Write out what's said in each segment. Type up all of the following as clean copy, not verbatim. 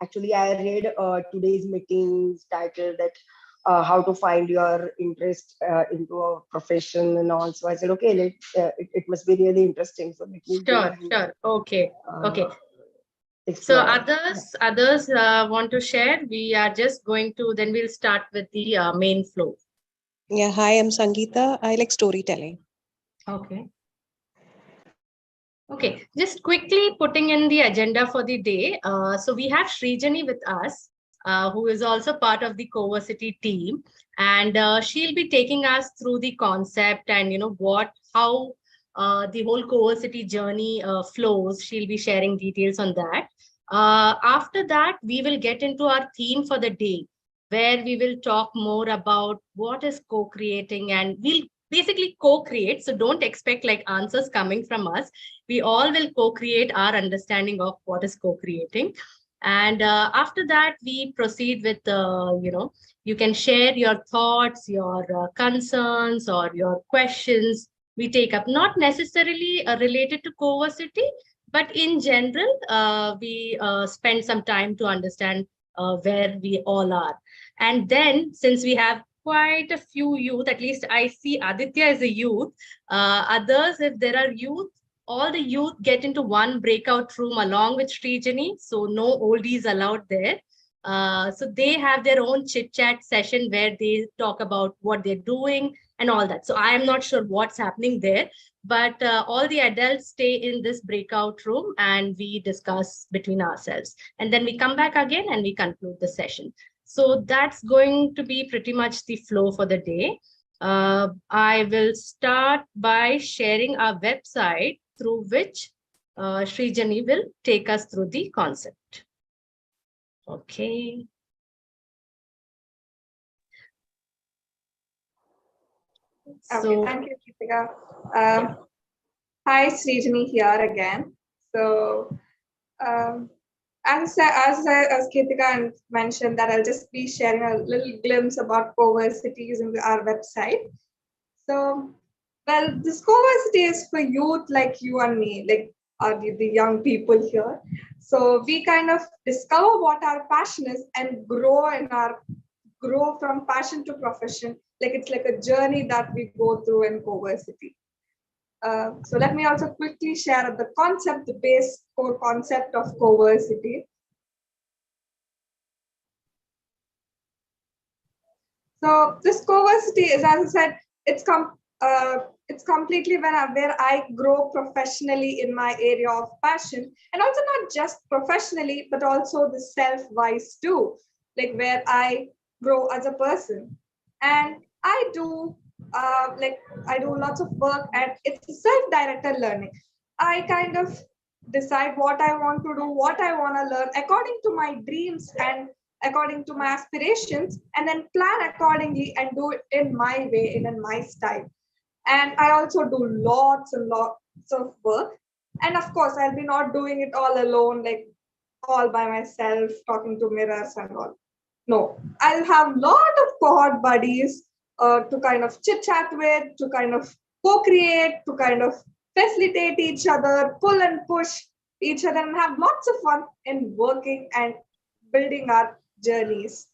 Actually, I read today's meetings title that how to find your interest into a profession and all. So I said, okay, it must be really interesting. So let me go Sure, and sure. Okay, okay. uh, So explore it. Yeah. others want to share. We are just going to, then we'll start with the main flow. Yeah, hi, I'm Sangeeta. I like storytelling. Okay. Okay, just quickly putting in the agenda for the day. So we have Srijani with us, who is also part of the Coversity team, and she'll be taking us through the concept and how the whole Coversity journey flows. She'll be sharing details on that. After that, we will get into our theme for the day, where we will talk more about what is co-creating, and we'll basically co-create. So don't expect like answers coming from us. We all will co-create our understanding of what is co-creating. And after that, we proceed with you can share your thoughts, your concerns, or your questions we take up, not necessarily related to Coversity, but in general, we spend some time to understand where we all are. And then, since we have quite a few youth, at least I see Aditya as a youth, others, if there are youth, all the youth get into one breakout room along with Srijani. So no oldies allowed there. So they have their own chit chat session where they talk about what they're doing and all that. So I am not sure what's happening there, but all the adults stay in this breakout room and we discuss between ourselves. And then we come back again and we conclude the session. So that's going to be pretty much the flow for the day. I will start by sharing our website through which Srijani will take us through the concept. Okay. Okay, thank you, Kritika. Hi, Srijani here again. So, as Kritika mentioned, that I'll just be sharing a little glimpse about Coversity using our website. So, well, this Coversity is for youth like you and me, like the young people here. So we kind of discover what our passion is and grow from passion to profession. Like it's like a journey that we go through in Coversity. So let me also quickly share the concept, the base core concept of Coversity. So this Coversity is, as I said, it's completely where I grow professionally in my area of passion, and also not just professionally, but also the self-wise too, like where I grow as a person. And I do lots of work, and it's self-directed learning. I kind of decide what I want to do, what I want to learn according to my dreams and according to my aspirations, and then plan accordingly and do it in my way and in my style. And I also do lots and lots of work. And of course, I'll be not doing it all alone, like all by myself, talking to mirrors and all. No, I'll have lot of cohort buddies to kind of chit chat with, to kind of co-create, to kind of facilitate each other, pull and push each other, and have lots of fun in working and building our journeys.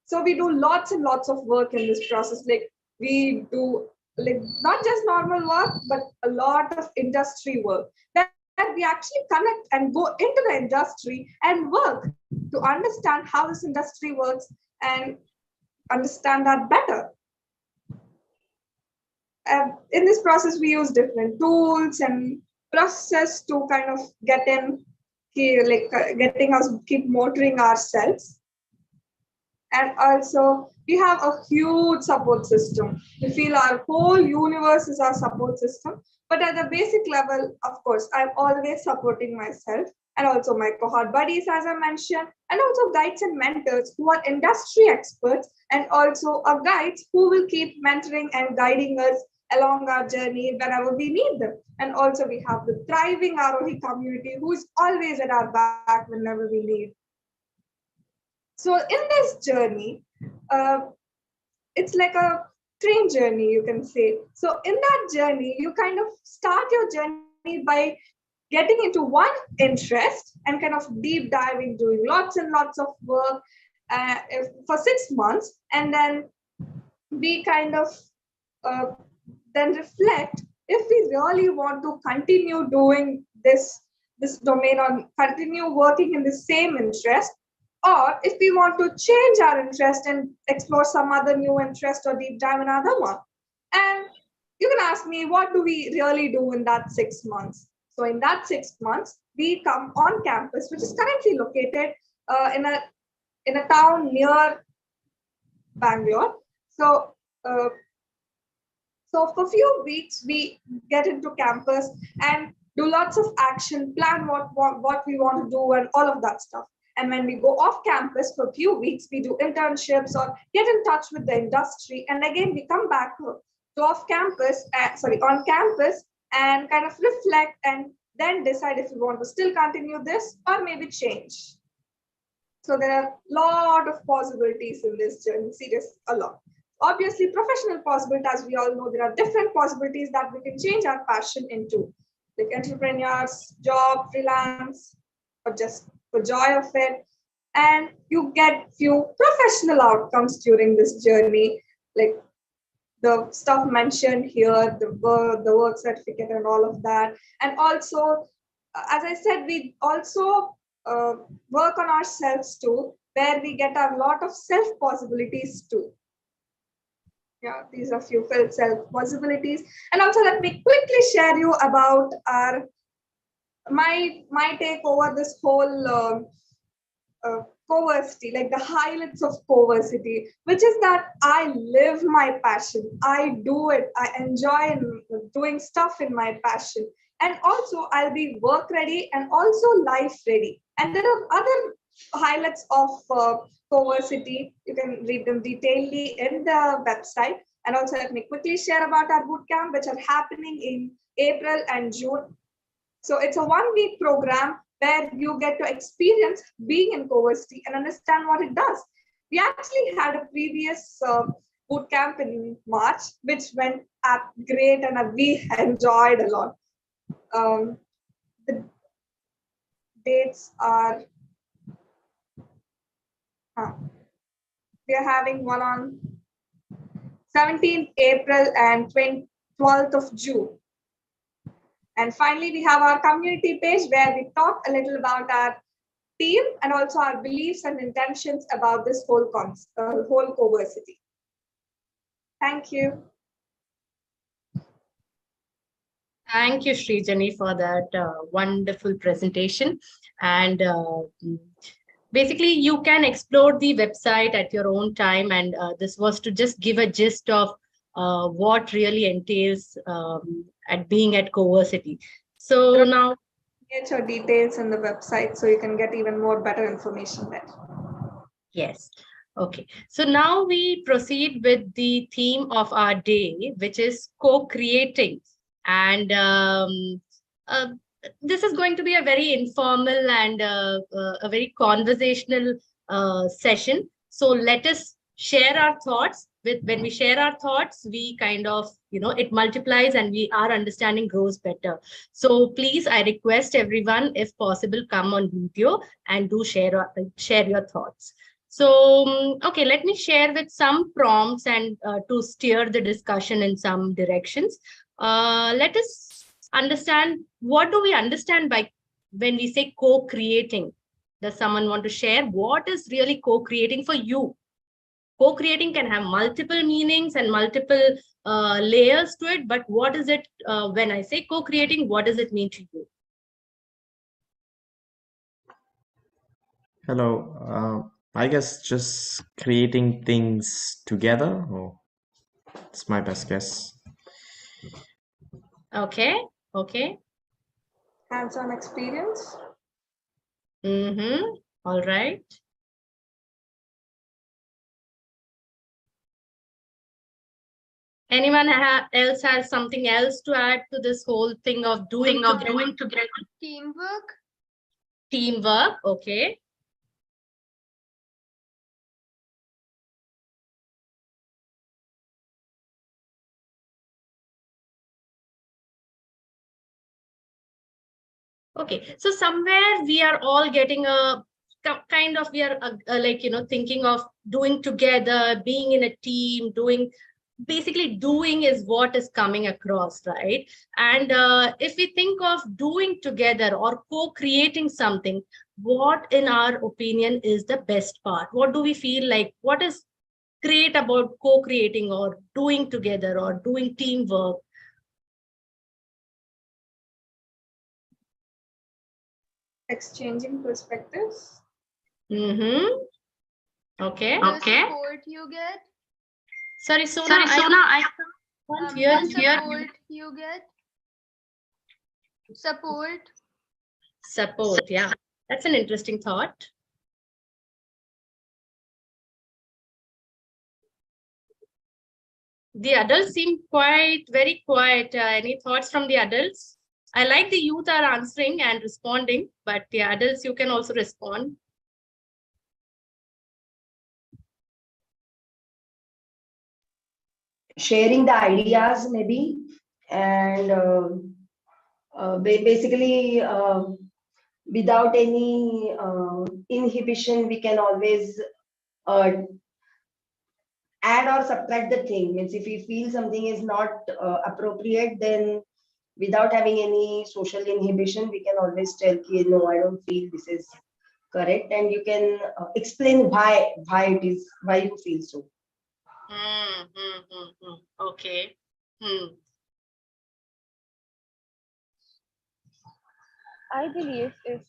So we do lots and lots of work in this process. Like we do like not just normal work, but a lot of industry work that we actually connect and go into the industry and work to understand how this industry works and understand that better. In this process, we use different tools and processes to kind of getting us keep motoring ourselves. And also, we have a huge support system. We feel our whole universe is our support system. But at the basic level, of course, I'm always supporting myself and also my cohort buddies, as I mentioned, and also guides and mentors who are industry experts, and also our guides who will keep mentoring and guiding us along our journey whenever we need them. And also, we have the thriving Aarohi community who is always at our back whenever we need. So in this journey, uh, it's like a train journey, you can say. So in that journey, you kind of start your journey by getting getting into one interest and kind of deep diving, doing lots and lots of work for 6 months, and then we kind of then reflect if we really want to continue doing this domain or continue working in the same interest, or if we want to change our interest and explore some other new interest or deep dive in another one. And you can ask me, what do we really do in that 6 months? So in that 6 months, we come on campus, which is currently located in a town near Bangalore. So so for a few weeks, we get into campus and do lots of action, plan what we want to do and all of that stuff. And when we go off campus for a few weeks, we do internships or get in touch with the industry. And again, we come back to on campus and kind of reflect and then decide if we want to still continue this or maybe change. So there are a lot of possibilities in this journey, serious, a lot. Obviously, professional possibilities, as we all know, there are different possibilities that we can change our passion into, like entrepreneurs, job, freelance, or just for joy of it. And you get few professional outcomes during this journey, like the stuff mentioned here, the work certificate and all of that. And also, as I said, we also work on ourselves too, where we get a lot of self possibilities too. Yeah, these are few self possibilities. And also, let me quickly share you about my take over this whole Coversity, like the highlights of Coversity, which is that I live my passion. I do it. I enjoy doing stuff in my passion. And also, I'll be work ready and also life ready. And there are other highlights of Coversity. You can read them detailedly in the website. And also, let me quickly share about our bootcamp, which are happening in April and June. So it's a 1-week program where you get to experience being in Coversity and understand what it does. We actually had a previous bootcamp in March, which went great and we enjoyed a lot. The dates are, we are having one on 17th April and 12th of June. And finally, we have our community page where we talk a little about our team and also our beliefs and intentions about this whole Coversity. Thank you. Thank you, Srijani, for that wonderful presentation. And basically, you can explore the website at your own time. And this was to just give a gist of what really entails at being at Coversity. So now, get your details in the website so you can get even more better information there. Yes. Okay. So now we proceed with the theme of our day, which is co-creating. And this is going to be a very informal and a very conversational session. So let us share our thoughts. When we share our thoughts, we kind of, it multiplies and our understanding grows better. So please, I request everyone, if possible, come on video and do share your thoughts. So, okay, let me share with some prompts and to steer the discussion in some directions. Let us understand, what do we understand by when we say co-creating? Does someone want to share what is really co-creating for you? Co-creating can have multiple meanings and multiple layers to it, but what is it when I say co-creating, what does it mean to you? Hello. I guess just creating things together. It's my best guess. Okay. Okay. Hands-on experience. All right. Anyone else has something else to add to this whole thing of doing together? Teamwork. Teamwork. Okay. Okay, so somewhere we are all getting a kind of, we are like, thinking of doing together, being in a team, doing, basically doing is what is coming across, right? And if we think of doing together or co-creating something, what in our opinion is the best part? What do we feel like? What is great about co-creating or doing together or doing teamwork? Exchanging perspectives. Mm-hmm. Okay. The support you get. Sorry, Sona, I can't hear The you. support you get. Support. Support, yeah. That's an interesting thought. The adults seem very quiet. Any thoughts from the adults? I like the youth are answering and responding, but the adults, you can also respond. Sharing the ideas maybe, and basically without any inhibition, we can always uh, add or subtract the thing. Means if we feel something is not appropriate, then without having any social inhibition, we can always tell ki, no, I don't feel this is correct, and you can explain why it is, why you feel so. Okay. I believe if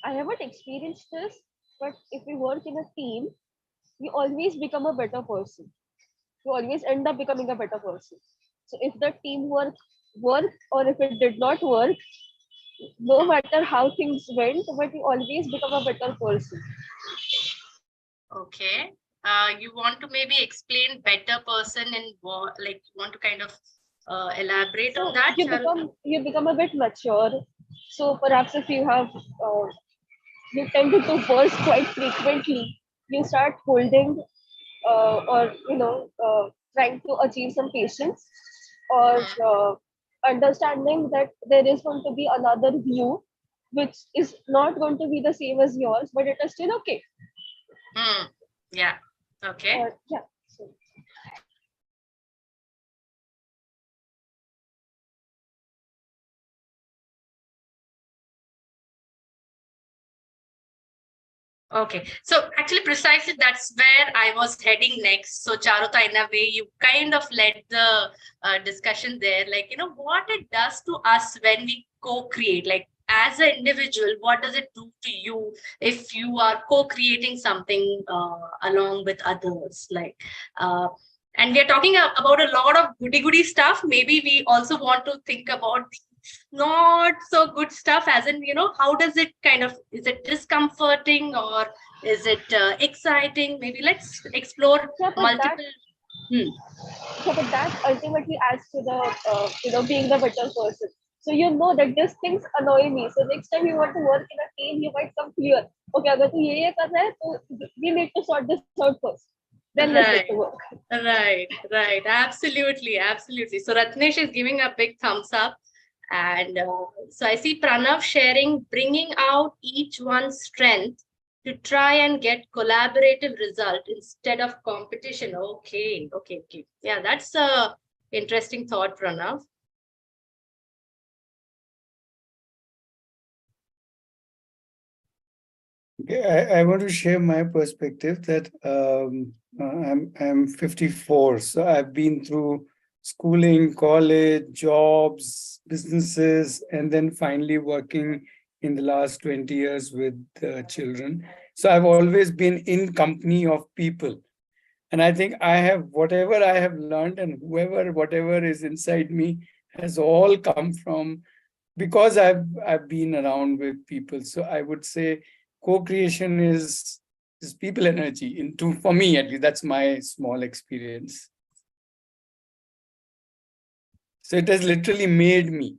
I haven't experienced this, but if we work in a team, you always become a better person. You always end up becoming a better person. So if the teamwork worked or if it did not work, no matter how things went, but you always become a better person. Okay. You want to maybe explain better person and like want to kind of elaborate on that? You become a bit mature. So perhaps if you have you tend to burst quite frequently, you start holding or trying to achieve some patience or understanding that there is going to be another view which is not going to be the same as yours, but it is still okay. Yeah. Okay. Yeah. So. Okay, so actually precisely that's where I was heading next. So Charuta, in a way, you kind of led the discussion there, like, what it does to us when we co-create, like as an individual, what does it do to you if you are co-creating something along with others? Like, and we are talking about a lot of goody stuff. Maybe we also want to think about not so good stuff, as in, how does it kind of, is it discomforting or is it exciting? Maybe let's explore multiple. But that ultimately adds to the being the better person. So you know that these things annoy me. So next time you want to work in a team, you might come clear. Okay, अगर तू ये कर रहा है, तो we need to sort this out first. Then let's get to work. Right. Absolutely. So Ratnesh is giving a big thumbs up. And so I see Pranav sharing, bringing out each one's strength to try and get collaborative result instead of competition. Okay. Yeah, that's a interesting thought, Pranav. I want to share my perspective that I'm 54, so I've been through schooling, college, jobs, businesses, and then finally working in the last 20 years with children. So I've always been in company of people. And I think I have, whatever I have learned and whatever is inside me has all come from, because I've been around with people. So I would say co-creation is people energy, for me at least. That's my small experience. So it has literally made me.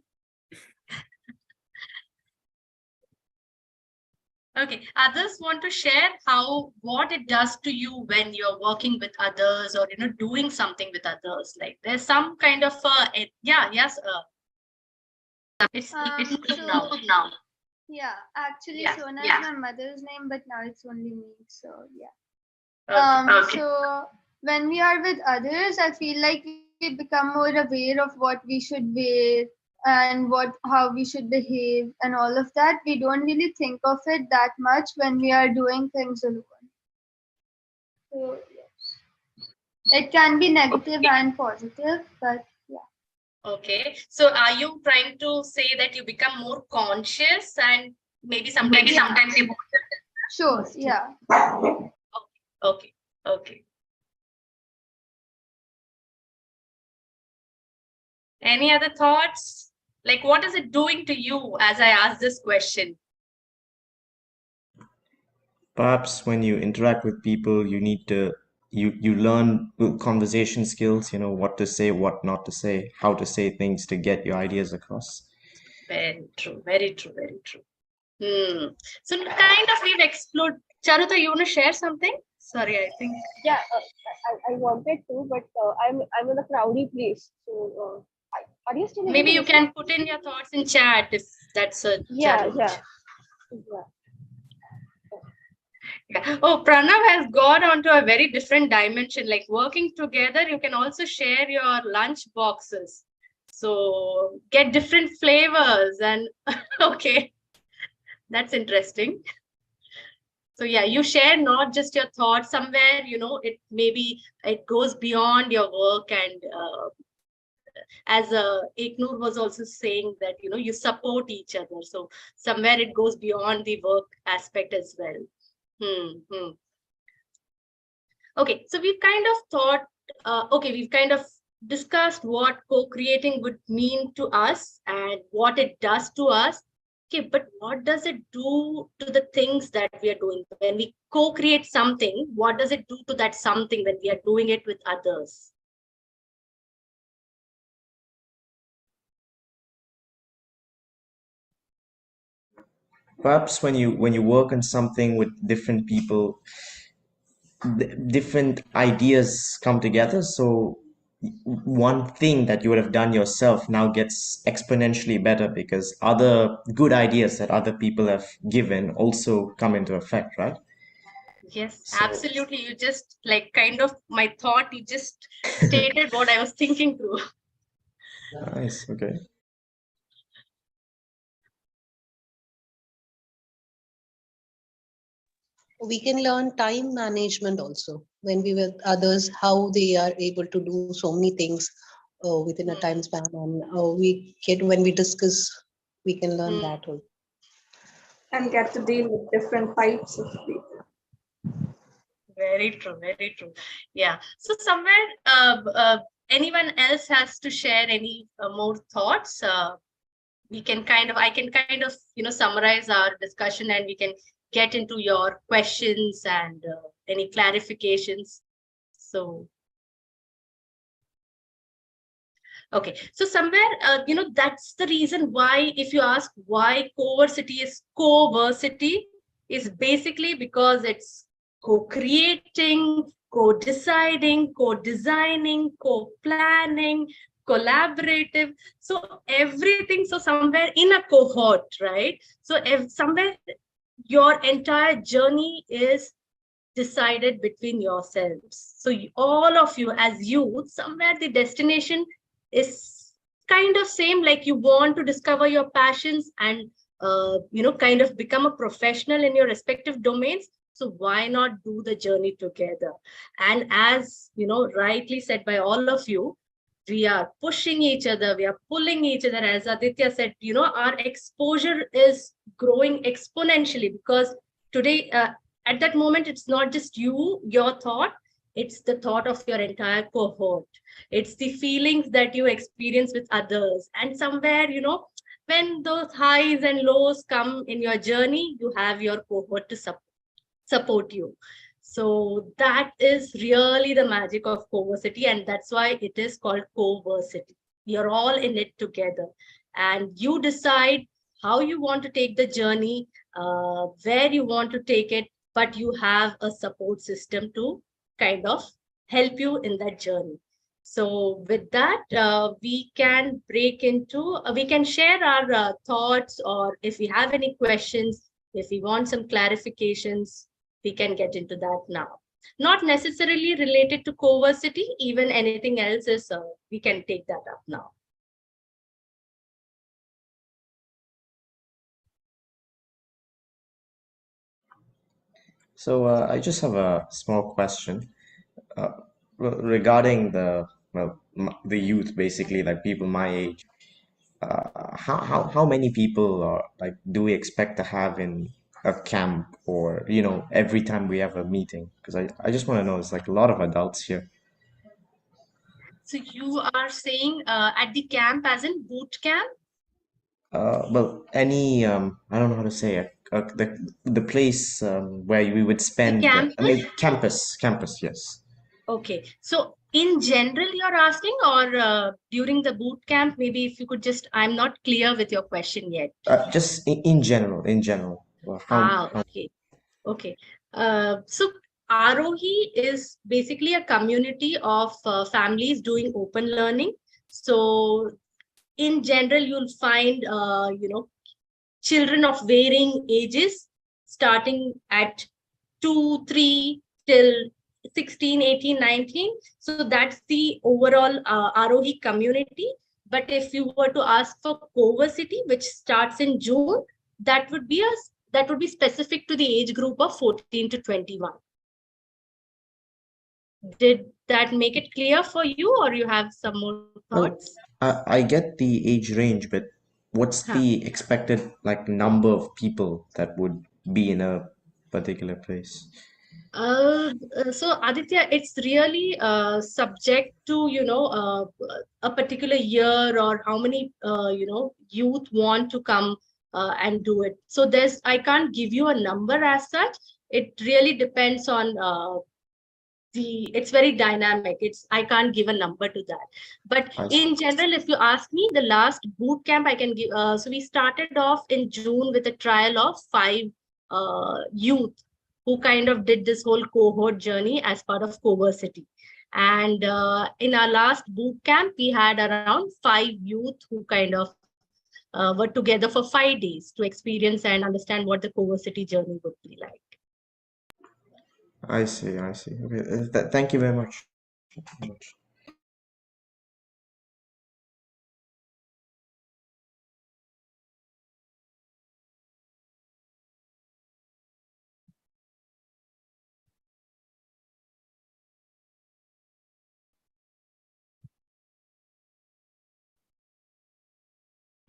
Okay, others want to share what it does to you when you're working with others or doing something with others. Like there's some kind of yes. It's So now. yeah, actually Yeah, Sona yeah. is my mother's name, but now it's only me. So yeah. Okay. So when we are with others, I feel like we become more aware of what we should wear and how we should behave and all of that. We don't really think of it that much when we are doing things alone. So it can be negative and positive, but yeah. Okay. So are you trying to say that you become more conscious and maybe sometimes Sure, yeah. Okay. Okay. Any other thoughts? Like, what is it doing to you as I ask this question? Perhaps when you interact with people, you need to you learn conversation skills, what to say, what not to say, how to say things to get your ideas across. Very true. Very true. Very true. So kind of we've explored. Charuta, you want to share something? Sorry, I think. Yeah, I wanted to, but I'm in a crowdy place. So, are you still able Maybe to you listen? can put in your thoughts in chat if that's a challenge. Yeah. Yeah. Oh, Pranav has gone onto a very different dimension. Like working together, you can also share your lunch boxes. So get different flavors and okay, that's interesting. So yeah, you share not just your thoughts somewhere, it maybe it goes beyond your work and as Eknur was also saying that, you support each other. So somewhere it goes beyond the work aspect as well. Hmm. Okay, so we've kind of thought, we've kind of discussed what co-creating would mean to us and what it does to us. Okay, but what does it do to the things that we are doing? When we co-create something, what does it do to that something when we are doing it with others? Perhaps when you work on something with different people, different ideas come together. So one thing that you would have done yourself now gets exponentially better because other good ideas that other people have given also come into effect, right? Yes, So absolutely. You just like kind of my thought, you just stated what I was thinking through. nice. Okay. We can learn time management also when we with others, how they are able to do so many things within a time span. And we get when we discuss, we can learn that also. And get to deal with different types of people. Very true, very true. Yeah. So somewhere, anyone else has to share any more thoughts? I can kind of, summarize our discussion and we can get into your questions and any clarifications. So, okay. So somewhere, that's the reason why, if you ask why coversity is coversity, is basically because it's co-creating, co-deciding, co-designing, co-planning, collaborative. So everything, so somewhere in a cohort, right? So if somewhere your entire journey is decided between yourselves. So all of you as youth, somewhere the destination is kind of same, like you want to discover your passions and kind of become a professional in your respective domains. So why not do the journey together? And as rightly said by all of you, we are pushing each other, we are pulling each other. As Aditya said, our exposure is growing exponentially because today, at that moment, it's not just your thought, it's the thought of your entire cohort. It's the feelings that you experience with others. And somewhere, when those highs and lows come in your journey, you have your cohort to support you. So that is really the magic of coversity, and that's why it is called coversity. You're all in it together, and you decide how you want to take the journey, where you want to take it, but you have a support system to kind of help you in that journey. So with that, we can we can share our thoughts, or if we have any questions, if we want some clarifications, we can get into that now. Not necessarily related to Coversity, even anything else is, we can take that up now. So I just have a small question uh, regarding the youth, basically, like people my age. How many people like do we expect to have in a camp, or every time we have a meeting? Because I just want to know. It's like a lot of adults here. So you are saying at the camp as in boot camp? Well, any I don't know how to say it. The place where we would The spend I campus? mean campus, yes. Okay. So in general, you're asking, or during the boot camp, maybe if you could just, I'm not clear with your question yet. Just in general, Well, how Okay. Okay. So Aarohi is basically a community of families doing open learning. So in general, you'll find, children of varying ages, starting at 2, 3 till 16, 18, 19. So that's the overall Aarohi community. But if you were to ask for Coversity, which starts in June, that would be specific to the age group of 14 to 21. Did that make it clear for you, or you have some more well, thoughts? I get the age range, but what's Huh. the expected like number of people that would be in a particular place? So Aditya, it's really subject to a particular year, or how many youth want to come and do it. So I can't give you a number as such. It really depends on it's very dynamic. I can't give a number to that. But I see. in general, if you ask me, the last boot camp I can give. So we started off in June with a trial of 5 youth who kind of did this whole cohort journey as part of Coversity. And in our last boot camp, we had around 5 youth who kind of were together for 5 days to experience and understand what the Coversity journey would be like. I see. I see. Okay. Thank you very much.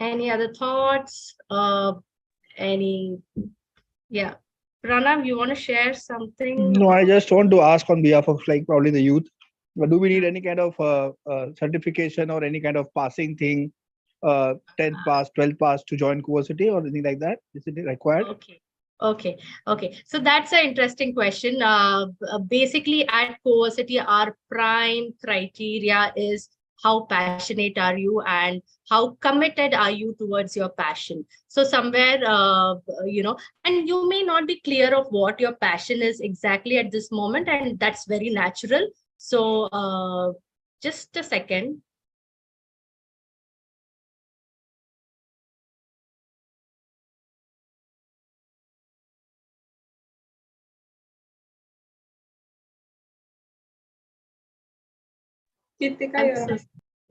Any other thoughts? Yeah. Pranav, you want to share something? No, I just want to ask on behalf of like probably the youth. Do we need any kind of certification or any kind of passing thing, 10th pass, 12th pass to join Coversity or anything like that? Is it required? Okay. So that's an interesting question. Basically, at Coversity, our prime criteria is how passionate are you and how committed are you towards your passion. So somewhere, and you may not be clear of what your passion is exactly at this moment, and that's very natural. So just a second.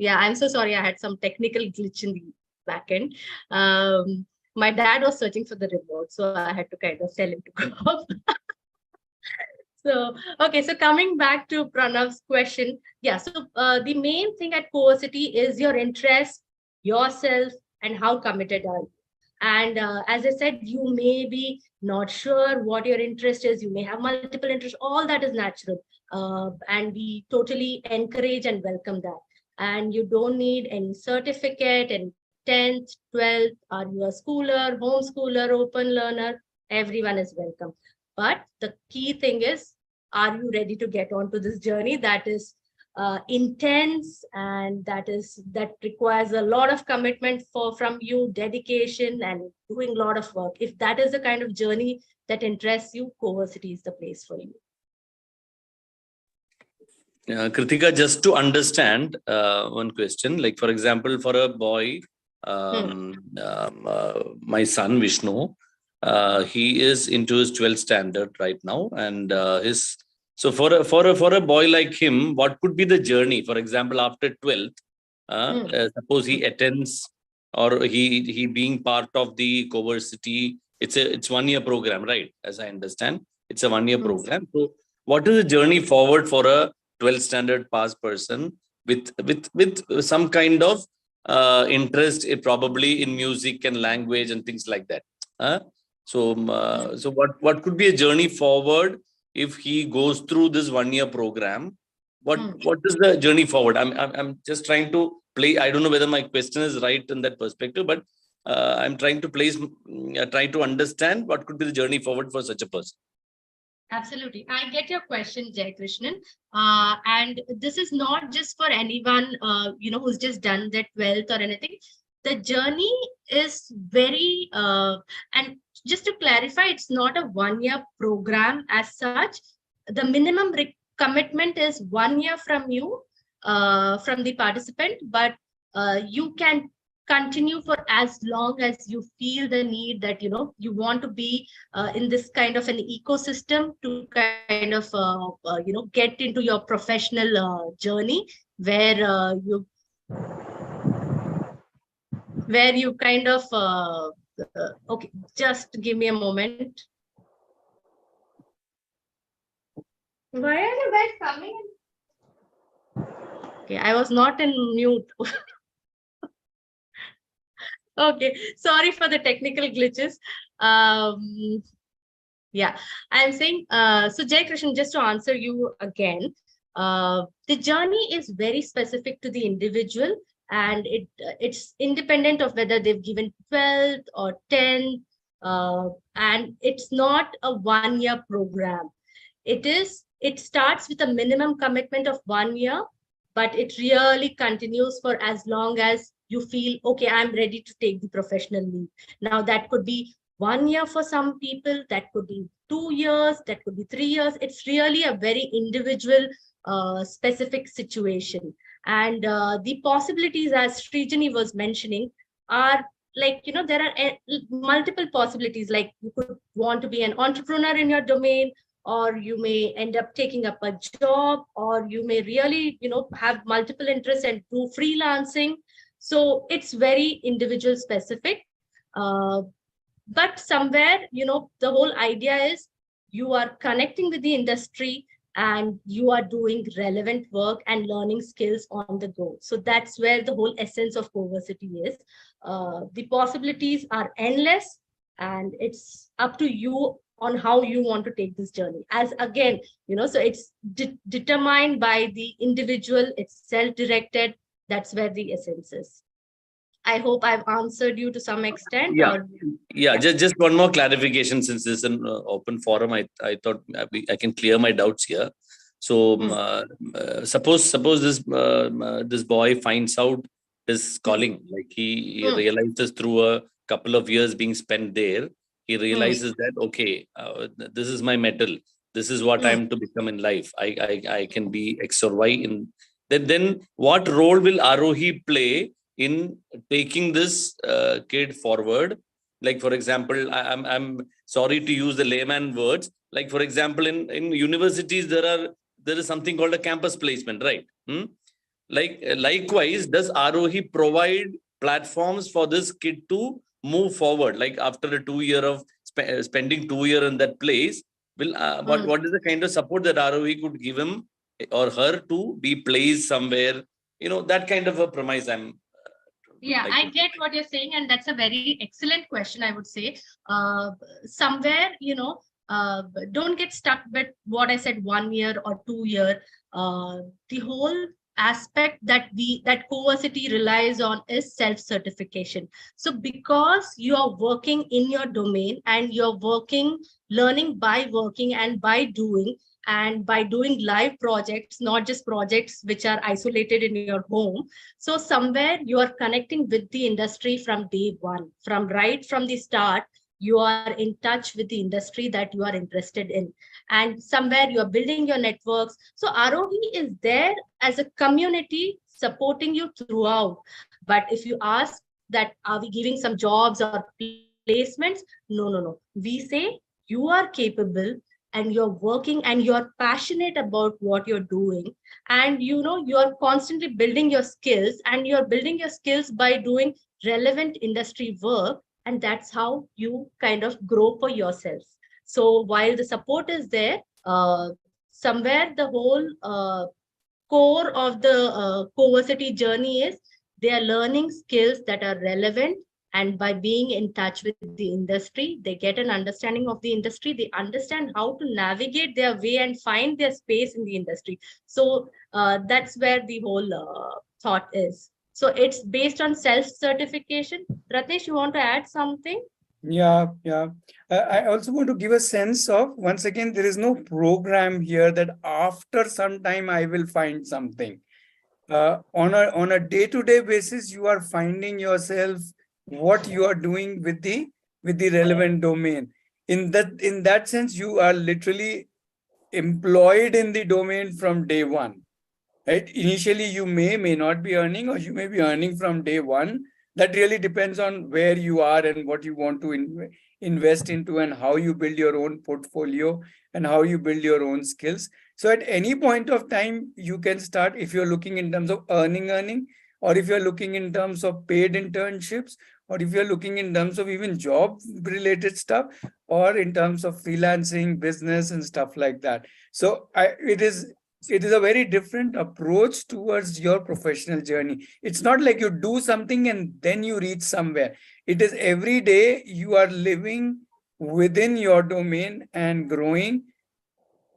I'm so sorry. I had some technical glitch in the back end. My dad was searching for the remote, so I had to kind of tell him to go off. So coming back to Pranav's question. Yeah, so the main thing at Coversity is your interest, yourself, and how committed are you. And as I said, you may be not sure what your interest is. You may have multiple interests. All that is natural. And we totally encourage and welcome that. And you don't need any certificate, and 10th, 12th, are you a schooler, homeschooler, open learner? Everyone is welcome. But the key thing is, are you ready to get onto this journey that is intense, and that requires a lot of commitment from you, dedication, and doing a lot of work? If that is the kind of journey that interests you, Coversity is the place for you. Kritika, just to understand one question, like for example, for a boy, my son Vishnu, he is into his 12th standard right now, and his so for a boy like him, what could be the journey? For example, after 12th, suppose he attends or he being part of the Coversity. It's 1 year program, right? As I understand, it's a 1 year program. So, what is the journey forward for a 12th standard pass person with some kind of interest, probably in music and language and things like that? So what could be a journey forward if he goes through this 1 year program? What is the journey forward? I'm just trying to play. I don't know whether my question is right in that perspective, but I'm trying to try to understand what could be the journey forward for such a person. Absolutely. I get your question, Jai Krishnan. And this is not just for anyone, who's just done their 12th or anything. The journey is very, and just to clarify, it's not a 1 year program as such. The minimum commitment is 1 year from you, from the participant, but you can continue for as long as you feel the need that you want to be in this kind of an ecosystem to kind of get into your professional journey where you kind of okay, just give me a moment. Why are you guys coming? Okay, I was not in mute. Okay, sorry for the technical glitches. Yeah, I'm saying, so Jai Krishnan, just to answer you again, the journey is very specific to the individual, and it's independent of whether they've given 12th or 10th, and it's not a 1 year program. It starts with a minimum commitment of 1 year, but it really continues for as long as you feel, okay, I'm ready to take the professional leap. Now, that could be 1 year for some people, that could be 2 years, that could be 3 years. It's really a very individual, specific situation. And the possibilities, as Srijani was mentioning, are like, there are multiple possibilities. Like you could want to be an entrepreneur in your domain, or you may end up taking up a job, or you may really, have multiple interests and do freelancing. So it's very individual specific. But somewhere, the whole idea is you are connecting with the industry and you are doing relevant work and learning skills on the go. So that's where the whole essence of Coversity is. The possibilities are endless, and it's up to you on how you want to take this journey. As again, so it's determined by the individual, it's self-directed. That's where the essence is. I hope I've answered you to some extent. Yeah. Just one more clarification, since this is an open forum. I thought I can clear my doubts here. So suppose this boy finds out his calling, like he realizes through a couple of years being spent there, he realizes that, okay, this is my metal. This is what I'm to become in life. I can be X or Y. Then what role will Aarohi play in taking this kid forward? Like, for example, I'm sorry to use the layman words. Like, for example, in universities, there is something called a campus placement, right? Like, likewise, does Aarohi provide platforms for this kid to move forward? Like, after a 2 year of spending 2 years in that place, what is the kind of support that Aarohi could give him or her to be placed somewhere? That kind of a premise Yeah, I get what you're saying, and that's a very excellent question, I would say. Somewhere, don't get stuck with what I said, 1 year or 2 year. The whole aspect that Coversity relies on is self-certification. So because you are working in your domain and you're learning by working and by doing, and by doing live projects, not just projects which are isolated in your home. So somewhere you are connecting with the industry from day one, from the start. you are in touch with the industry that you are interested in, and somewhere you are building your networks. So Arohi is there as a community supporting you throughout. But if you ask that are we giving some jobs or placements, no. We say you are capable and you're working and you're passionate about what you're doing, and you're constantly building your skills, and you're building your skills by doing relevant industry work, and that's how you kind of grow for yourself. So while the support is there, somewhere the whole core of the co-varsity journey is they are learning skills that are relevant, and by being in touch with the industry, they get an understanding of the industry, they understand how to navigate their way and find their space in the industry. So that's where the whole thought is. So it's based on self certification. Ratnesh, you want to add something? Yeah. I also want to give a sense of, once again, there is no program here that after some time I will find something. On a day-to-day basis, you are finding yourself what you are doing with the relevant domain. In that sense, you are literally employed in the domain from day one. Right? Initially, you may not be earning, or you may be earning from day one. That really depends on where you are and what you want to invest into, and how you build your own portfolio and how you build your own skills. So at any point of time, you can start, if you're looking in terms of earning, or if you're looking in terms of paid internships, or if you're looking in terms of even job related stuff, or in terms of freelancing, business and stuff like that. So it is a very different approach towards your professional journey. It's not like you do something and then you reach somewhere. It is every day you are living within your domain and growing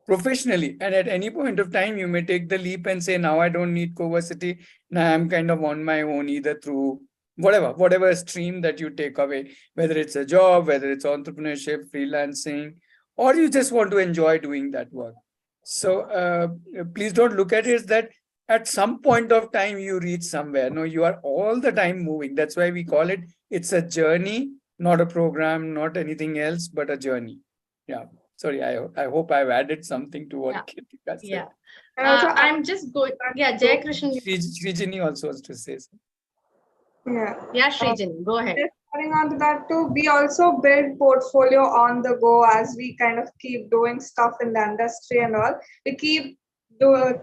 professionally. And at any point of time, you may take the leap and say, now I don't need co-varsity. Now I'm kind of on my own, either through whatever stream that you take away, whether it's a job, whether it's entrepreneurship, freelancing, or you just want to enjoy doing that work. So please don't look at it as that at some point of time you reach somewhere. No, you are all the time moving. That's why we call it's a journey, not a program, not anything else, but a journey. Yeah. Sorry, I hope I've added something to what Kritika said. Yeah. And also, I'm just going. Yeah, Jay Krishnan. Srijini also wants to say something. Yeah, Srijini, go ahead. Just adding on to that too, we also build portfolio on the go as we kind of keep doing stuff in the industry and all. We keep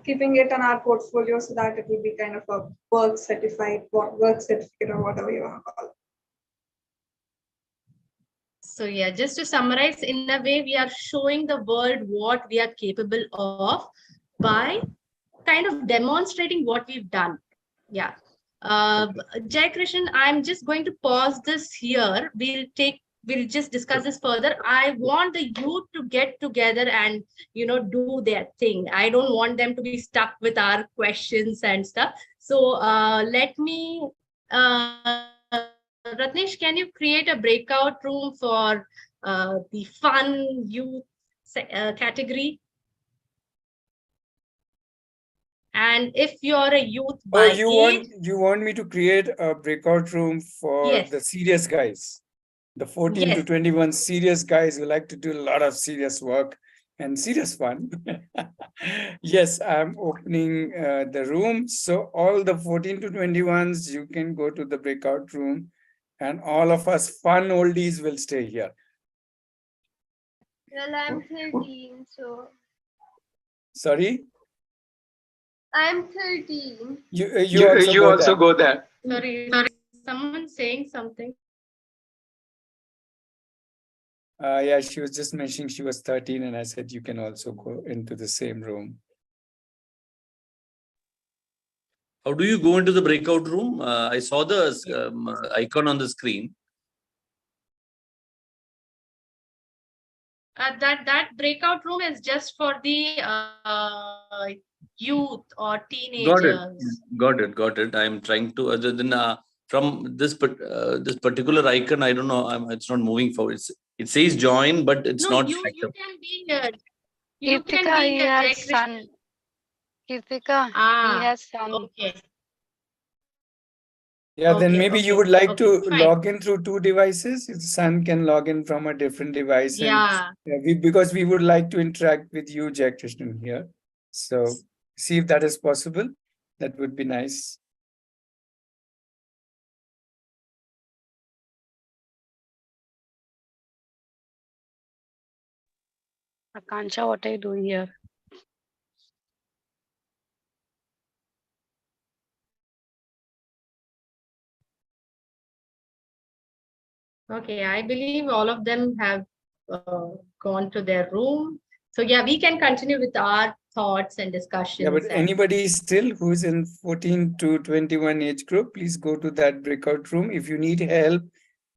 keeping it on our portfolio so that it will be kind of a work certificate or whatever you want to call it. So yeah, just to summarize, in a way, we are showing the world what we are capable of by kind of demonstrating what we've done. Yeah. Jai Krishan, I'm just going to pause this here. We'll just discuss this further. I want the youth to get together and do their thing. I don't want them to be stuck with our questions and stuff. So let me Ratnesh, can you create a breakout room for the fun youth category? And if you're a youth by you want me to create a breakout room for the serious guys, the 14 to 21 serious guys who like to do a lot of serious work and serious fun. Yes, I'm opening the room. So all the 14 to 21s, you can go to the breakout room, and all of us fun oldies will stay here. Well, I'm 13, so. Sorry? I'm 13. You also go there. Sorry, someone saying something. Yeah, she was just mentioning she was 13, and I said you can also go into the same room. How do you go into the breakout room? I saw the icon on the screen. That breakout room is just for the youth or teenagers. Got it. I'm trying to, other than from this particular icon, I don't know. It's not moving forward. It says join, but it's not. You can be here. You can be here. He has son. Kirtika, he has son. Okay. Yeah, then maybe you would like to fine. log in through two devices. Your son can log in from a different device, Yeah. and because we would like to interact with you, Jack Krishnan, here. So see if that is possible. That would be nice. Akansha, what are you doing here? Okay, I believe all of them have gone to their room. So yeah, we can continue with our thoughts and discussions. Yeah, but anybody still who's in 14 to 21 age group, please go to that breakout room. If you need help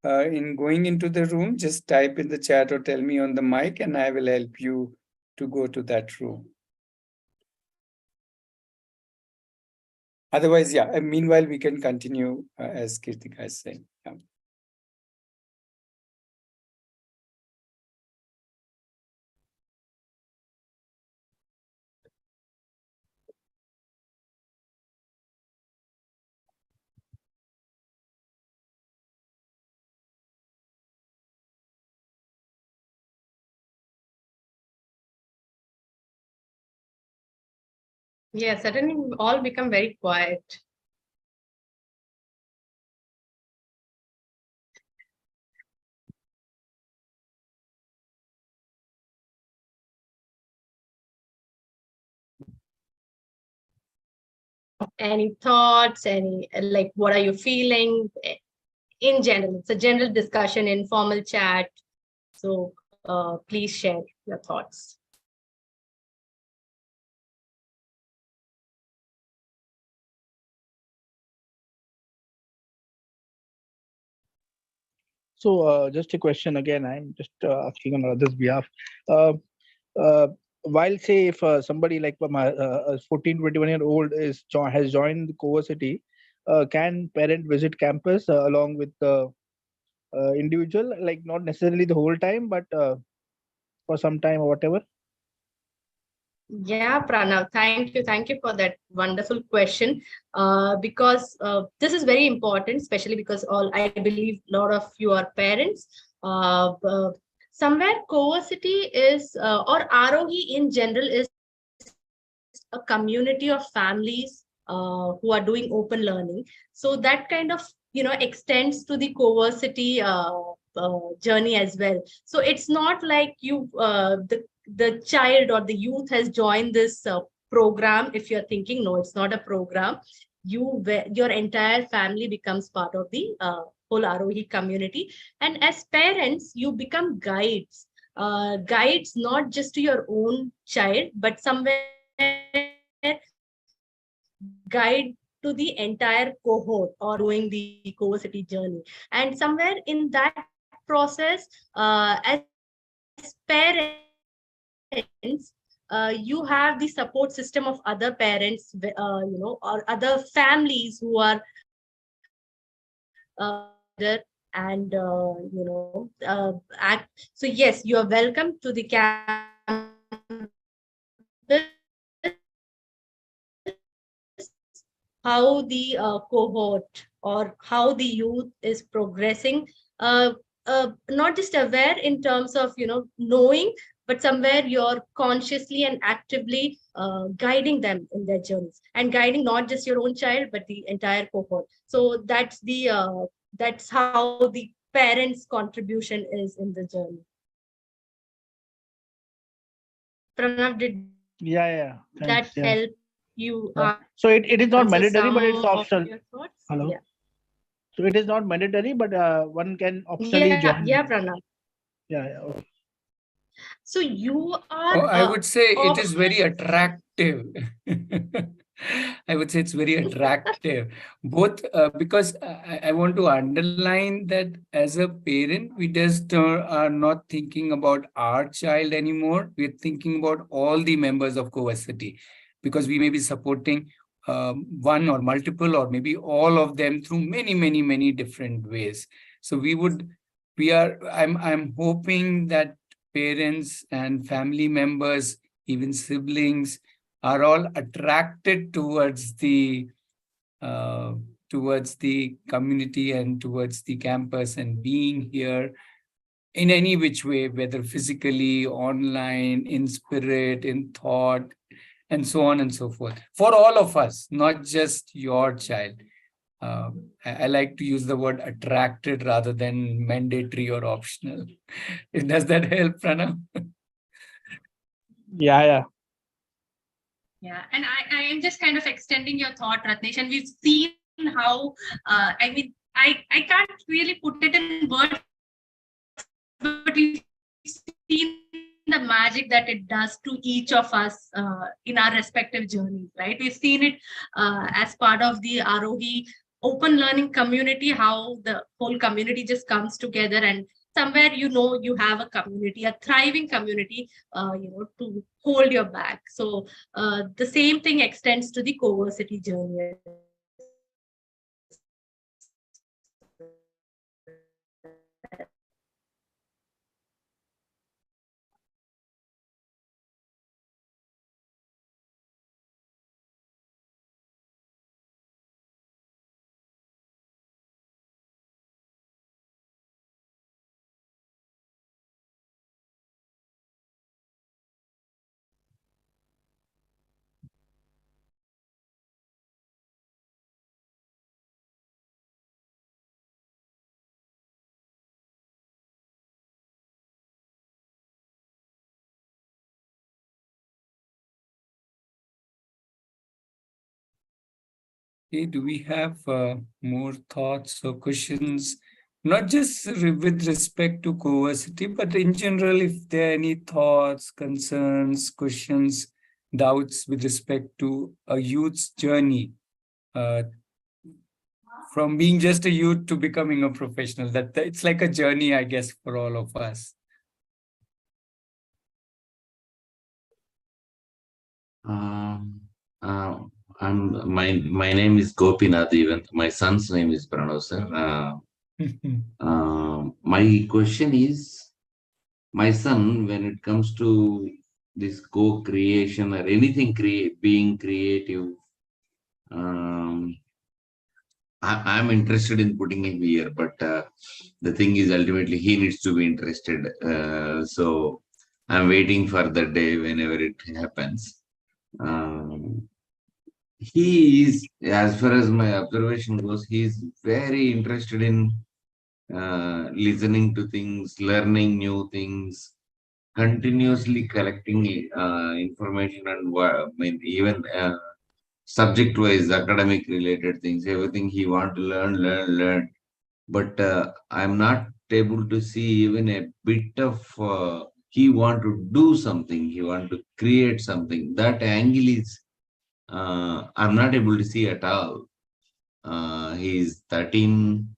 in going into the room, just type in the chat or tell me on the mic and I will help you to go to that room. Otherwise, yeah, meanwhile, we can continue as Kirtika is saying. Yeah. Yeah, suddenly all become very quiet. Any thoughts, any like what are you feeling in general? It's a general discussion, informal chat. So please share your thoughts. So just a question again, I'm just asking on others' behalf. Uh, uh, while say if somebody like my 14, 21-year-old has joined the Coversity, can parent visit campus along with the individual, like not necessarily the whole time, but for some time or whatever? Yeah, Pranav, thank you for that wonderful question. Because this is very important, especially because I believe a lot of you are parents. Somewhere Coversity is, or Aarohi in general, is a community of families who are doing open learning. So that kind of extends to the Coversity journey as well. So it's not like the child or the youth has joined this program. If you're thinking, no, it's not a program. Your entire family becomes part of the whole Aarohi community, and as parents, you become guides. Guides not just to your own child, but somewhere guide to the entire cohort or doing the Coversity journey. And somewhere in that process, as parents, you have the support system of other parents, or other families who are and act. So yes, you are welcome to the campus. How the cohort or how the youth is progressing, not just aware in terms of knowing, but somewhere you're consciously and actively guiding them in their journeys, and guiding not just your own child but the entire cohort. So that's how the parents contribution is in the journey. Pranav, did Yeah, that thanks. Yeah. help you So it is not answer mandatory, but it's some of optional. your thoughts? Hello. Yeah. So it is not mandatory, but one can optionally join. Yeah, Pranav. Yeah. Okay. So you are. Oh, I would say it is very attractive. I would say it's very attractive, both because I want to underline that as a parent, we just are not thinking about our child anymore. We're thinking about all the members of Coversity, because we may be supporting one or multiple or maybe all of them through many, many, many different ways. So I'm hoping that parents and family members, even siblings, are all attracted towards the towards the community and towards the campus and being here in any which way, whether physically, online, in spirit, in thought, and so on and so forth. For all of us, not just your child. I like to use the word attracted rather than mandatory or optional. Does that help, Pranav? Yeah. Yeah, and I am just kind of extending your thought, Ratnesh, and we've seen how, I can't really put it in words, but we've seen the magic that it does to each of us in our respective journeys, right? We've seen it as part of the Aarohi open learning community, how the whole community just comes together, and somewhere you have a community, a thriving community, to hold your back. So the same thing extends to the Coversity journey as Okay, do we have more thoughts or questions? Not just with respect to Coversity, but in general, if there are any thoughts, concerns, questions, doubts with respect to a youth's journey from being just a youth to becoming a professional. That it's like a journey, I guess, for all of us. My name is Gopinath. Even my son's name is Pranav, sir. My question is, my son, when it comes to this co-creation or anything being creative, I'm interested in putting him here, but the thing is, ultimately, he needs to be interested. So I'm waiting for the day whenever it happens. He is, as far as my observation goes, he is very interested in listening to things, learning new things, continuously collecting information, and even subject-wise, academic-related things. Everything he want to learn. But I'm not able to see even a bit of. He want to do something. He want to create something. That angle is I'm not able to see at all. He's 13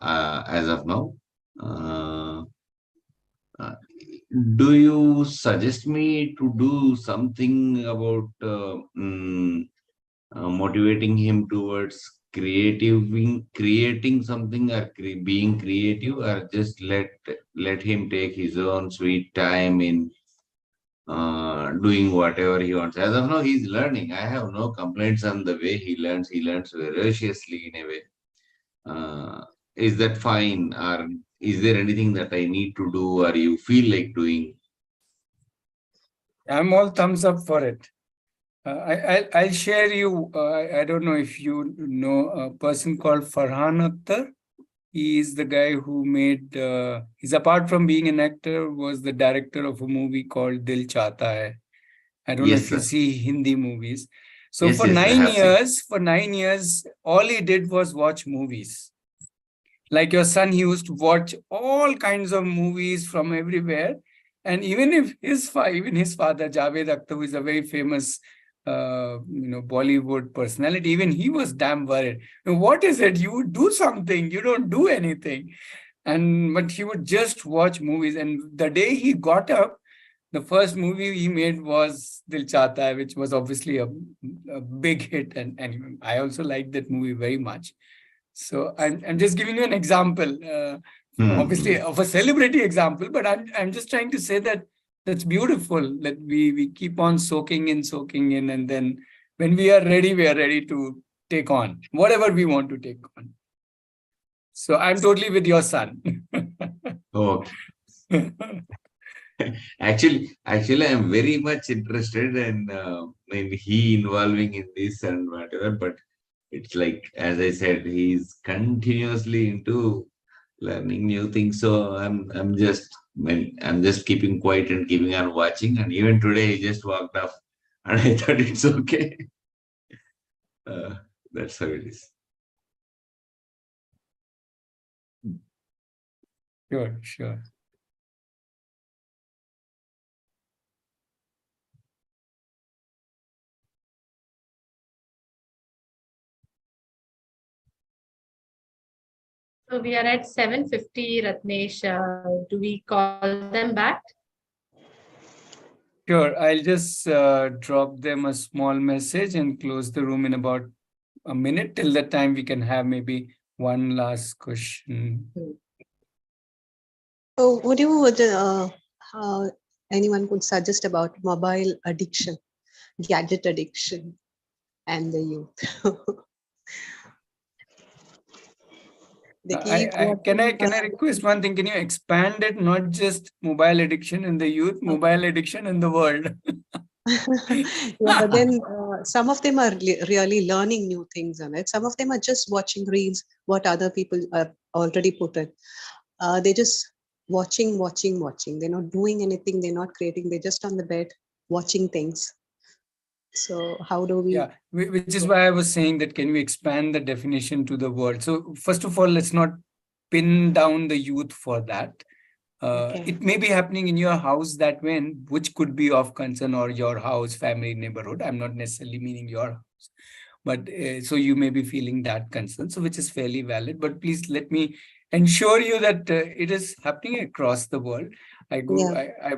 as of now. Do you suggest me to do something about motivating him towards creating something, or being creative, or just let him take his own sweet time in doing whatever he wants? As of now, he's learning. I have no complaints on the way he learns. He learns voraciously in a way. Is that fine, or is there anything that I need to do, or you feel like doing? I'm all thumbs up for it. I'll share you. I don't know if you know a person called Farhan Akhtar. He is the guy who made. He's, apart from being an actor, was the director of a movie called Dil Chahta Hai. I don't know if you see Hindi movies. So Yes, for yes, 9 years, all he did was watch movies. Like your son, he used to watch all kinds of movies from everywhere. And even if his father, Javed Akhtar, who is a very famous Bollywood personality, even he was damn worried. What is it? You do something, you don't do anything. But he would just watch movies. And the day he got up, the first movie he made was Dil Chahta Hai, which was obviously a big hit. And I also liked that movie very much. So I'm just giving you an example, obviously of a celebrity example, but I'm just trying to say that that's beautiful, that we keep on soaking in, and then when we are ready to take on, whatever we want to take on. So I'm totally with your son. Okay. Actually, I'm very much interested in he involving in this and whatever, but it's like, as I said, he's continuously into learning new things. So I'm just keeping quiet and keeping on watching. And even today, he just walked off, and I thought it's okay. Uh, that's how it is. Sure, sure. So we are at 7:50, Ratnesh. Do we call them back? Sure, I'll just drop them a small message and close the room in about a minute. Till that time, we can have maybe one last question. So would anyone could suggest about mobile addiction, gadget addiction, and the youth? They keep Can I watching, request one thing? Can you expand it? Not just mobile addiction in the youth, mobile addiction in the world. yeah, but then some of them are really learning new things on it. Some of them are just watching reels, what other people are already put in. They're just watching. They're not doing anything. They're not creating. They're just on the bed watching things. So how do we? Yeah, which is why I was saying that can we expand the definition to the world? So first of all, let's not pin down the youth for that. Okay. It may be happening in your house that way, which could be of concern, or your house, family, neighborhood. I'm not necessarily meaning your house, but so you may be feeling that concern, so which is fairly valid. But please let me ensure you that it is happening across the world. I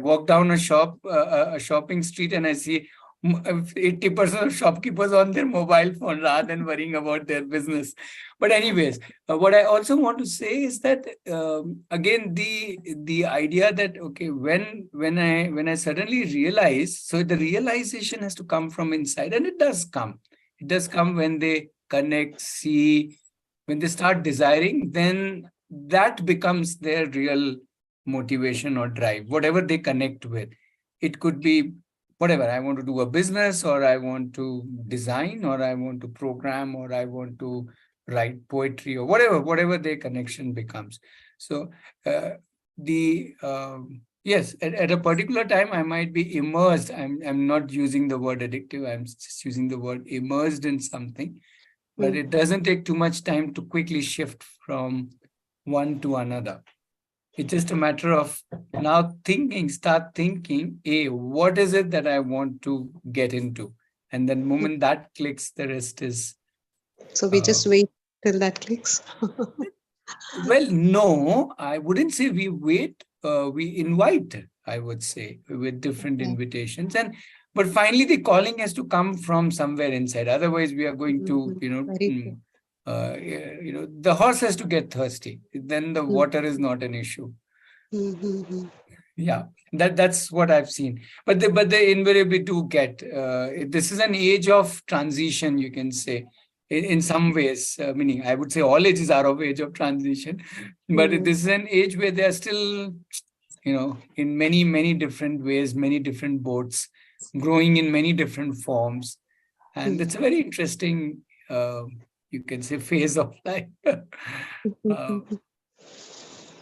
walk down a shopping street, and I see 80% of shopkeepers on their mobile phone rather than worrying about their business. But anyways, what I also want to say is that again the idea that okay, when I suddenly realize, so the realization has to come from inside, and it does come. It does come when they connect, see, when they start desiring, then that becomes their real motivation or drive, whatever they connect with. It could be whatever. I want to do a business, or I want to design, or I want to program, or I want to write poetry, or whatever their connection becomes. So yes, at a particular time I might be immersed. I'm not using the word addictive, I'm just using the word immersed in something, but it doesn't take too much time to quickly shift from one to another. It's just a matter of now start thinking, what is it that I want to get into? And then moment that clicks, the rest is... So we just wait till that clicks? Well, no, I wouldn't say we wait. We invite, I would say, with different invitations. But finally, the calling has to come from somewhere inside. Otherwise, we are going to, the horse has to get thirsty. Then the water is not an issue. Yeah, that's what I've seen. But they invariably do get. This is an age of transition, you can say. In some ways, meaning I would say all ages are of age of transition, but this is an age where they are still, in many different ways, many different boats, growing in many different forms, and it's a very interesting, you can say, phase of life.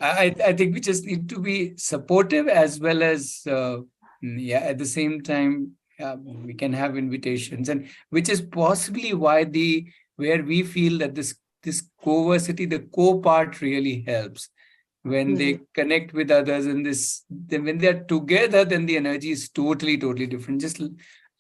I think we just need to be supportive as well as, at the same time, we can have invitations, and which is possibly why where we feel that this co-versity, the co-part really helps. When they connect with others, and when they're together, then the energy is totally different. Just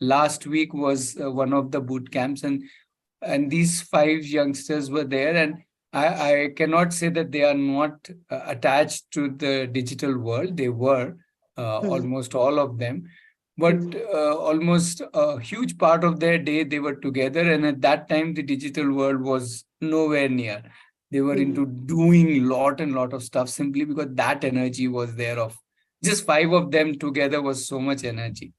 last week was one of the boot camps, and these 5 youngsters were there, and I cannot say that they are not attached to the digital world. They were, almost all of them. But almost a huge part of their day, they were together. And at that time, the digital world was nowhere near. They were into doing lot of stuff simply because that energy was there. Of just 5 of them together was so much energy.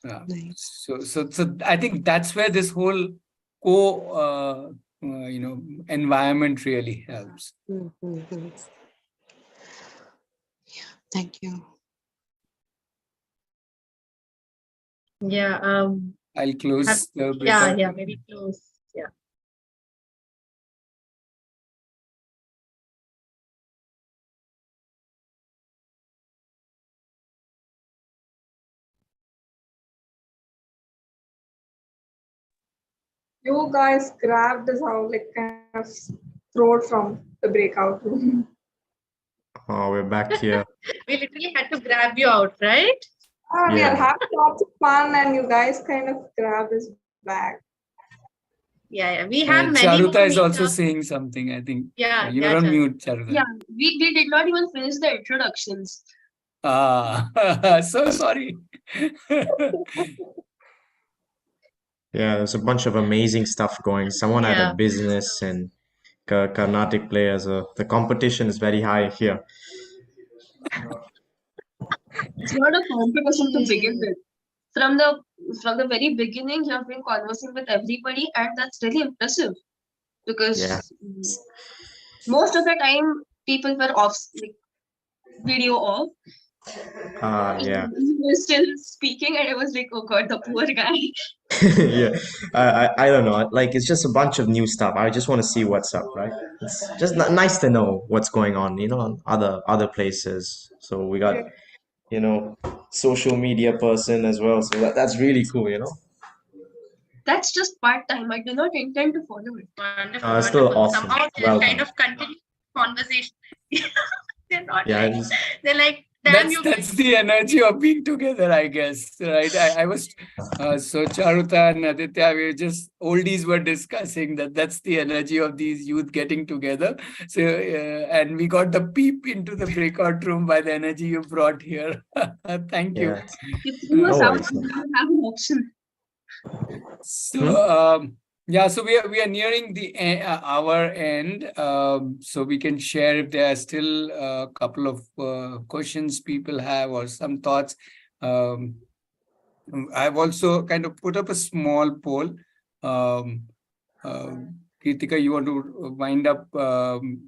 Nice. So I think that's where this whole environment really helps. Thank you. Yeah. I'll close the breakout. Yeah, maybe close. Yeah. You guys grabbed us out, like kind of thrown from the breakout room. Oh, we're back here. We literally had to grab you out, right? We are Yeah. having lots of fun, and you guys kind of grabbed us back. Yeah. We have many more Charuta is also meetups. saying something, I think. Yeah. You're on mute, Charuta. Yeah, we did not even finish the introductions. So sorry. Yeah, there's a bunch of amazing stuff going. Someone had a business and Carnatic players. The competition is very high here. It's not a competition to begin with. From the very beginning, you have been conversing with everybody, and that's really impressive because most of the time people were off, like video off. Yeah. He was still speaking, and I was like, "Oh God, the poor guy." Yeah, I don't know. Like, it's just a bunch of new stuff. I just want to see what's up, right? It's just nice to know what's going on, on other places. So we got, social media person as well. So that's really cool. That's just part time. I do not intend to follow it. Wonderful, Still wonderful. awesome. Somehow they're Well kind done. of continuing conversation. They're not Yeah, like, they're like, damn you That's the energy of being together, I guess, right? I was so Charuta and Aditya, we were just oldies were discussing that's the energy of these youth getting together. So and we got the peep into the breakout room by the energy you brought here. Thank you. You threw us No out. worries. We don't have an option. So so we are nearing the our end. So we can share if there are still a couple of questions people have or some thoughts. I've also kind of put up a small poll. Kritika, you want to wind up?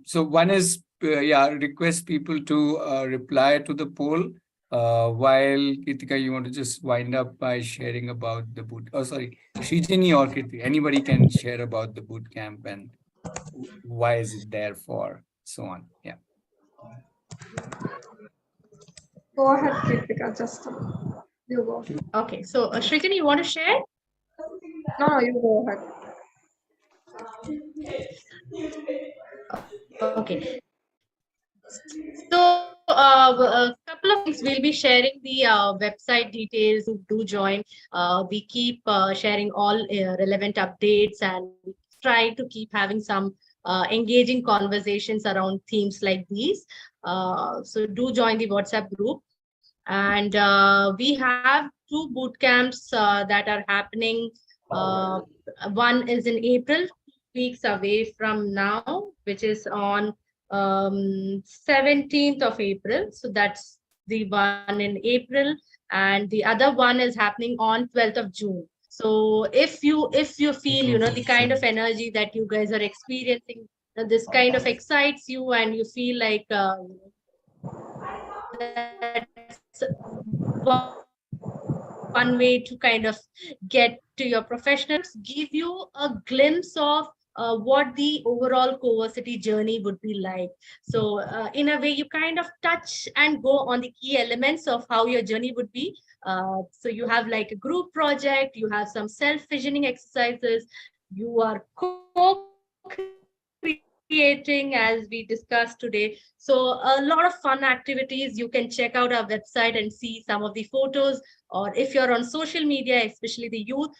So one is request people to reply to the poll. While Kritika, you want to just wind up by sharing about the boot. Oh, sorry, Srijani or Kritika, anybody can share about the boot camp and why is it there for, so on. Yeah. Go ahead, Kritika, just you go. Okay, so Shrikani, you want to share? No, you go ahead. Okay. So a couple of things, we'll be sharing the website details. Do join. We keep sharing all relevant updates, and we try to keep having some engaging conversations around themes like these. So do join the WhatsApp group. And we have two boot camps that are happening. One is in April, 2 weeks away from now, which is on 17th of April. So that's the one in April, and the other one is happening on 12th of June. So if you feel the kind of energy that you guys are experiencing, this kind of excites you, and you feel like that's one way to kind of get to your professionals, give you a glimpse of what the overall Coversity journey would be like. So in a way, you kind of touch and go on the key elements of how your journey would be. So you have like a group project, you have some self-visioning exercises, you are co-creating as we discussed today. So a lot of fun activities. You can check out our website and see some of the photos, or if you're on social media, especially the youth,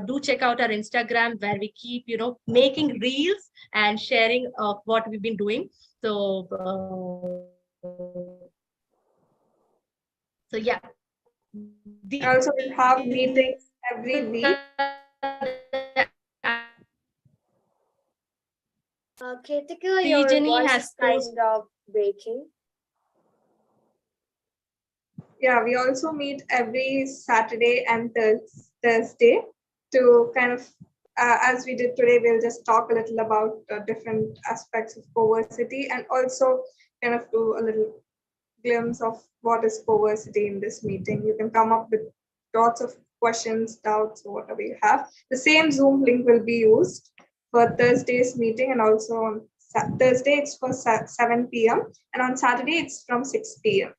do check out our Instagram, where we keep making reels and sharing of what we've been doing. So yeah, Also, we have meetings every week. Kritika, your voice is kind of breaking. Yeah, we also meet every Saturday and Thursday to kind of as we did today, we'll just talk a little about different aspects of Coversity and also kind of do a little glimpse of what is Coversity in this meeting. You can come up with lots of questions, doubts, or whatever you have. The same Zoom link will be used for Thursday's meeting, and also on Thursday it's for 7 p.m. and on Saturday it's from 6 p.m.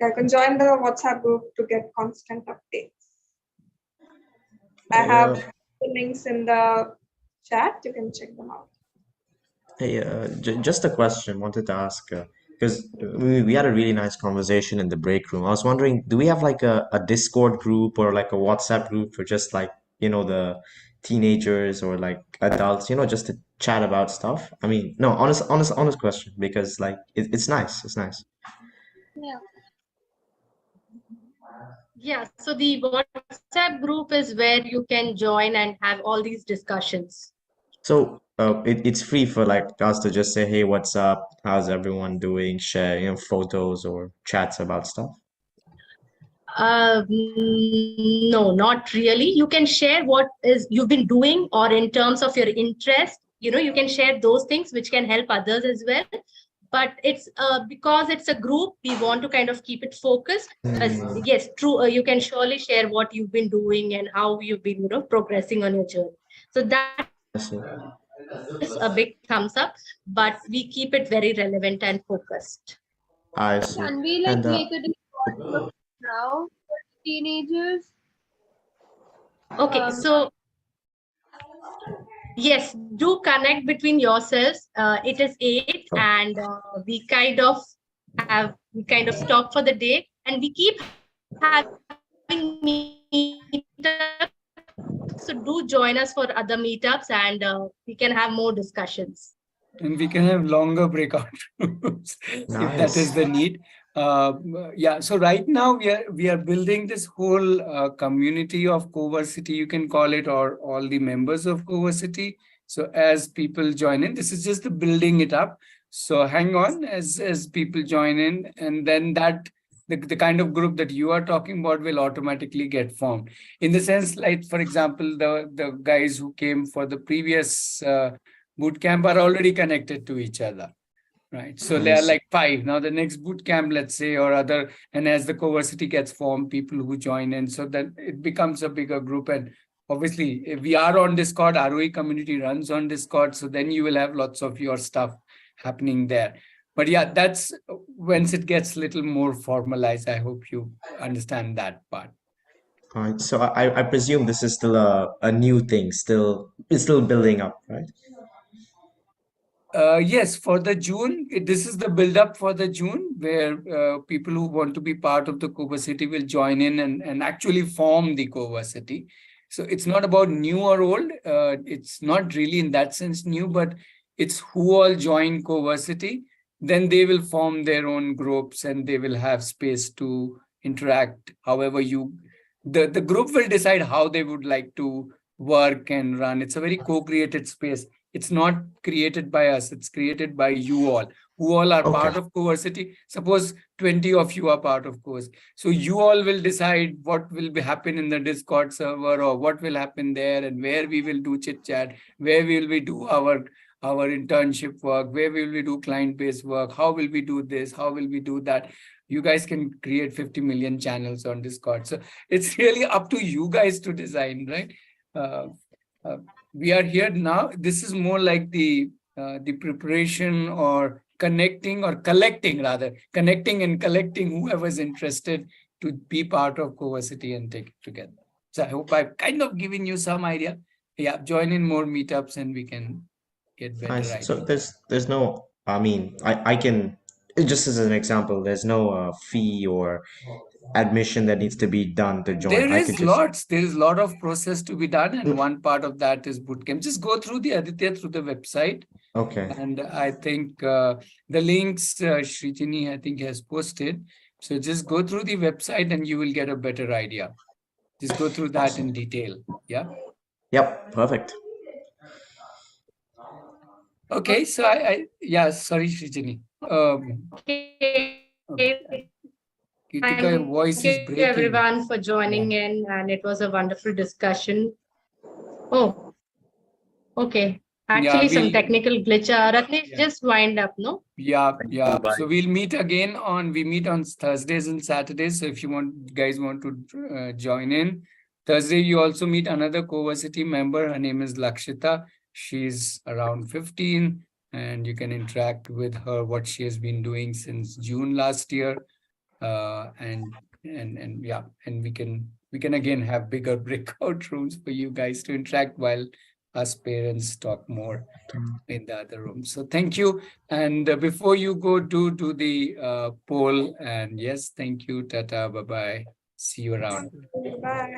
You can join the WhatsApp group to get constant updates. I have the links in the chat. You can check them out. Hey, just a question. Wanted to ask because we had a really nice conversation in the break room. I was wondering, do we have like a Discord group or like a WhatsApp group for just like, the teenagers or like adults, just to chat about stuff? I mean, no, honest question, because like it's nice. It's nice. Yeah. Yeah, so the WhatsApp group is where you can join and have all these discussions. So it's free for like us to just say, hey, what's up? How's everyone doing? Share, photos or chats about stuff. No, not really. You can share what is you've been doing or in terms of your interest. You can share those things which can help others as well. But it's because it's a group, we want to kind of keep it focused. Yes, true. You can surely share what you've been doing and how you've been, progressing on your journey. So that is a big thumbs up, but we keep it very relevant and focused. I see. Can we like make a Discord group now for teenagers? Okay, so yes, do connect between yourselves. It is 8 and we kind of stop for the day, and we keep having meetups. So do join us for other meetups, and we can have more discussions. And we can have longer breakout rooms if that is the need. Yeah, so right now we are building this whole community of Coversity, you can call it, or all the members of Coversity. So as people join in, this is just the building it up. So hang on as people join in, and then that the kind of group that you are talking about will automatically get formed. In the sense, like for example, the guys who came for the previous bootcamp are already connected to each other, right? So there are like 5 now. The next bootcamp, let's say, or other, and as the Coversity gets formed, people who join in, so that it becomes a bigger group. And obviously, if we are on Discord, Aarohi community runs on Discord, so then you will have lots of your stuff happening there. But yeah, that's once it gets a little more formalized. I hope you understand that part. All right. So I presume this is still a new thing. It's still building up, right? Yes, for the June, this is the build-up for the June, where people who want to be part of the Coversity will join in and actually form the Coversity. So it's not about new or old. It's not really in that sense new, but it's who all join Coversity. Then they will form their own groups and they will have space to interact. However, the group will decide how they would like to work and run. It's a very co-created space. It's not created by us. It's created by you all, who all are part of Coversity. Suppose 20 of you are part of Coversity. So you all will decide what will be happen in the Discord server, or what will happen there, and where we will do chit chat, where will we do our internship work, where will we do client-based work, how will we do this, how will we do that. You guys can create 50 million channels on Discord. So it's really up to you guys to design, right? We are here now. This is more like the preparation or connecting or collecting, rather connecting and collecting whoever's interested to be part of Coversity and take it together. So I hope I've kind of given you some idea. Yeah, join in more meetups and we can get better ideas. So there's no, I mean, I can, just as an example, there's no fee or admission that needs to be done to join. There is a lot of process to be done, and one part of that is bootcamp. Just go through the Aditya through the website. Okay. And I think the links Srijini I think has posted. So just go through the website and you will get a better idea. Just go through that in detail. Yeah. Yep. Perfect. Okay. So sorry, Srijini. Okay. Kritika, your voice is Thank you breaking. everyone for joining in, and it was a wonderful discussion. Oh, okay. Actually, some technical glitch. Ratnesh, just wind up, no? Yeah. Bye. So we'll meet again we meet on Thursdays and Saturdays. So if you guys want to join in, Thursday you also meet another Coversity member. Her name is Lakshita. She's around 15, and you can interact with her, what she has been doing since June last year. And yeah, and we can again have bigger breakout rooms for you guys to interact while us parents talk more in the other room. So thank you. And before you go, do the poll. And yes, thank you. Tata. Bye bye. See you around. Bye.